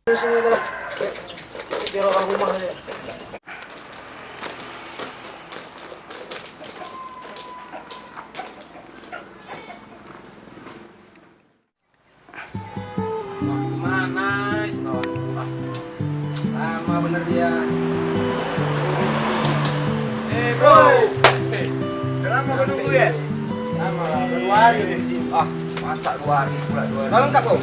Sini kalau biar orang rumah aja. Mana itu kawan? Lama bener dia. Bro. Lama menunggu ya? Lama lah, 2 hari di sini. Masa 2 hari pula 2 hari. Kalau lengkap kok?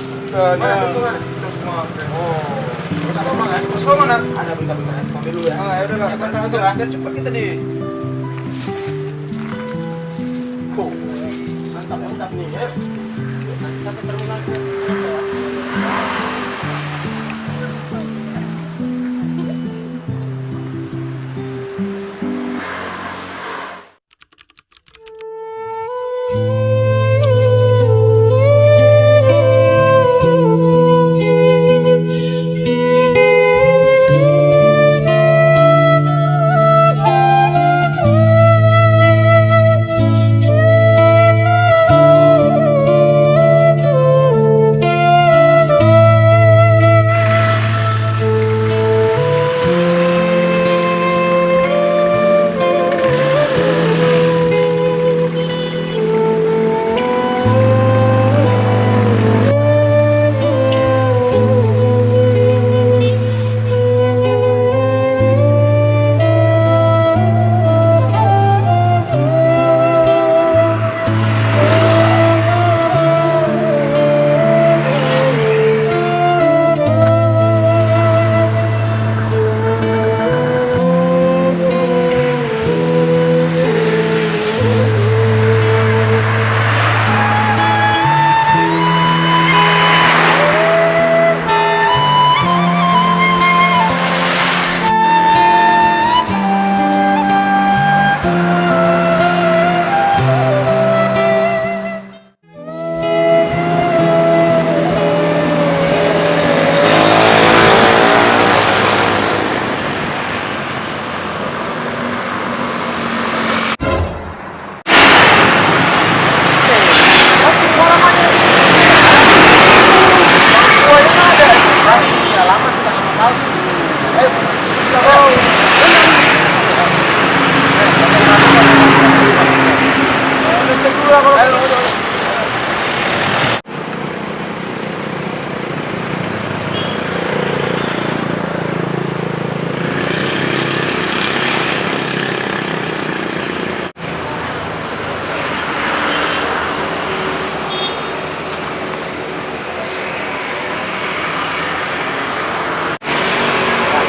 Mana semua? Semua. Oh. Kita mau kan? Semua mana? Ada bentar-bentar, ambil dulu ya. Ya udah lah. Siapkan Langsung langsung. biar cepet kita nih. Mantap nih ya. Nanti sampai terminal ya.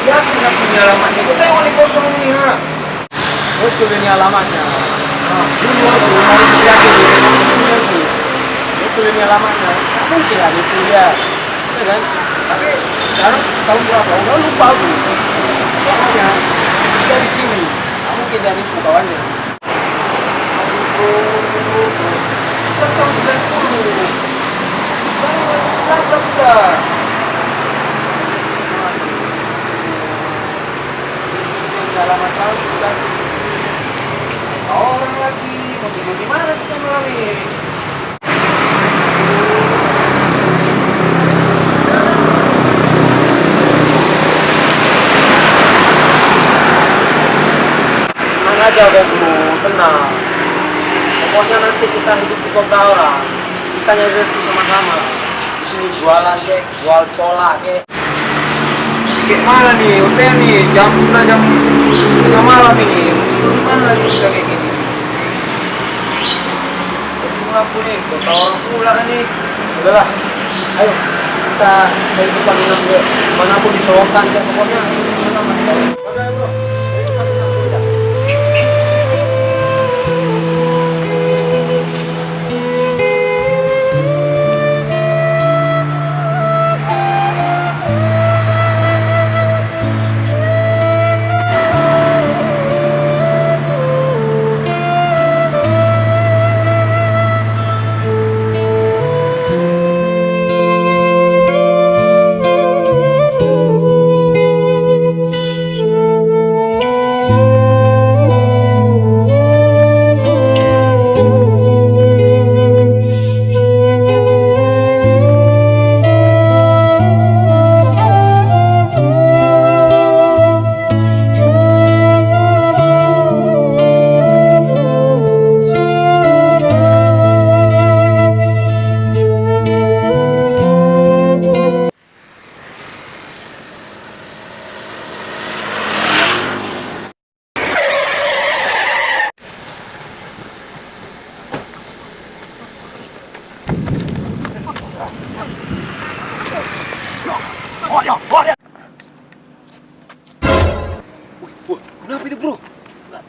Ya, kita punya alamatnya. Kita yang wali kosong ini ya. Betul ini alamatnya. Dulu aku mau lihat dulu di sini aku. Betul ini alamatnya. Tak mungkin lah itu dia. Ya kan? Tapi sekarang tahun berapa? Udah lupa aku. Makanya kita di sini. Tak mungkin dari itu kawannya. Kita tahun 90. Sekarang 19 sudah. Alamat tahu kita sih. Orang lagi mau tidur di mana kita melalui? Tenang aja Bengku, tenang. Pokoknya nanti kita hidup di kota orang. Kita nyari rezeki sama-sama. Di sini jualan kek, jual colak kek. Kayak mana nih? Udah nih jam tengah malam ini. Mana lagi kita kayak gini? Pulang pun nih, kota orang pula nih. Udahlah, ayo kita dari depan enam dulu. Manapun disewakan ya pokoknya. Oke bro. Dari depan enam dulu ya.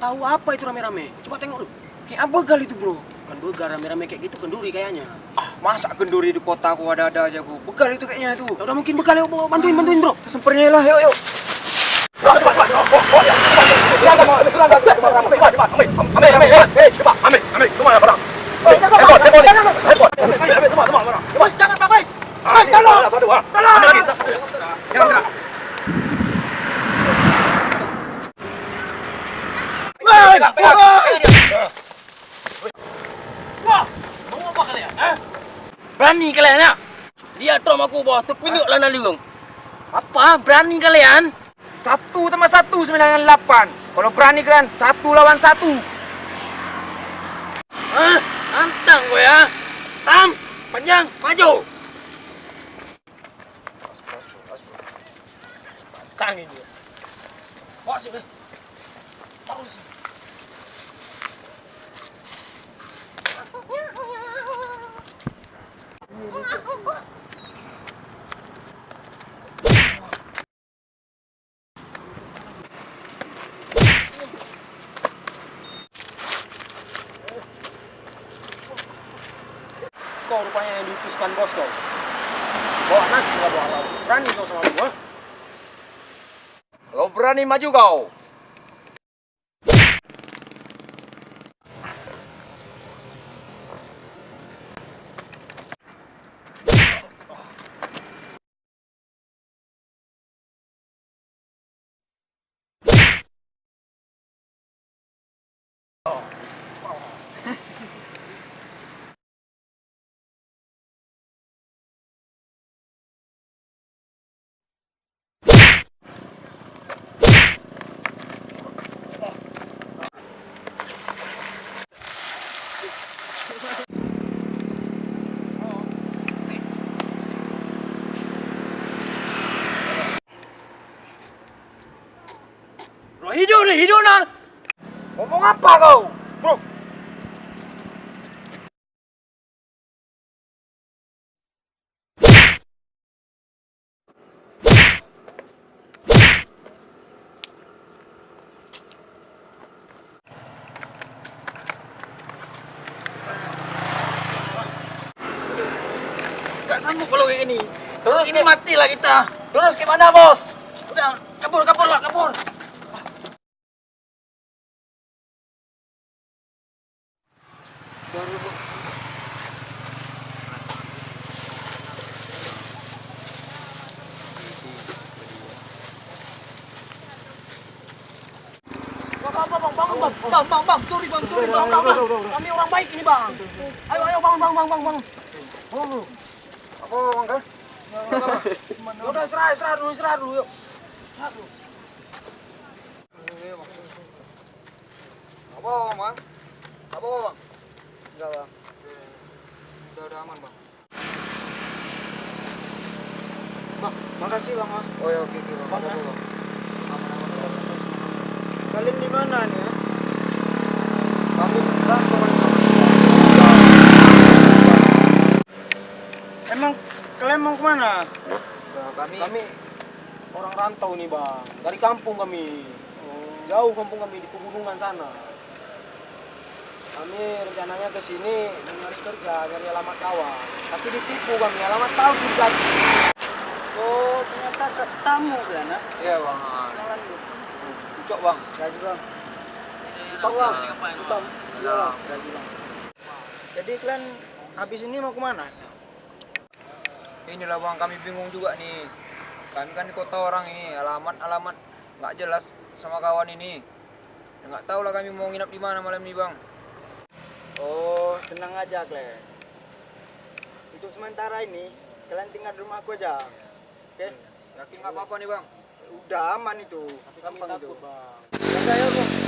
tahu apa itu rame-rame. Coba tengok lu. Kayak apa begal itu bro? Bukan begal rame-rame kayak gitu, kenduri kayaknya. Ah, masa kenduri di kota aku ada-ada aja aku. Begal itu kayaknya itu. Ya udah mungkin begal, yuk bantuin bro. Kita samperin aja lah, yuk. Berani kalian ya? Dia trom aku bawah terpinduk lana liung. Apa? Berani kalian? 1+1=9. Kalau berani kalian 1 lawan 1. Hah? Antang gue ya. Tam, panjang, maju. Tangin dia. Bawa sini. Taruh sini. Kau rupanya yang diutuskan bos kau. Bawa nasi nggak bawa lauk. Berani kau sama gua? Kalau berani maju kau. Hidup nah. Ngomong apa kau? Bro. Gak sanggup kalau kayak ini. Terus ini matilah kita. Terus gimana bos? Udah kabur lah. Bang, sorry bang. Kami orang baik ini bang. Ayo bang. Bangun. Apa bang kan? Udah istirahat dulu yuk. Apa bang? Apa bang? Enggak bang. Udah aman bang. Bang, makasih bang. Oh ya oke bang. Bang, Apa ya. bang? Aman. Kalian di mana nih ya? Kami rantau bang. Emang kalian mau kemana? Kami Orang rantau nih bang, dari kampung kami. Jauh kampung kami di pegunungan sana. Kami rencananya ke sini mencari kerja, cari alamat kawan. Tapi ditipu kami, alamat palsu dikasih. Oh, ternyata tamu kan? Iya bang. Kenalan lu. Ucok bang. Gaji bang. Utang bang. Utang. Iya bang. Gaji bang. Jadi kalian habis ini mau kemana? Inilah bang, kami bingung juga nih. Kami kan di kota orang ini, alamat nggak jelas sama kawan ini. Nggak tahu lah kami mau nginap di mana malam ini bang. Oh, tenang aja kalian. Untuk sementara ini kalian tinggal di rumah aku aja. Oke? Yakin nggak apa-apa nih bang? Udah aman itu. Gampang itu. Bang. Ya, ayo, Bang.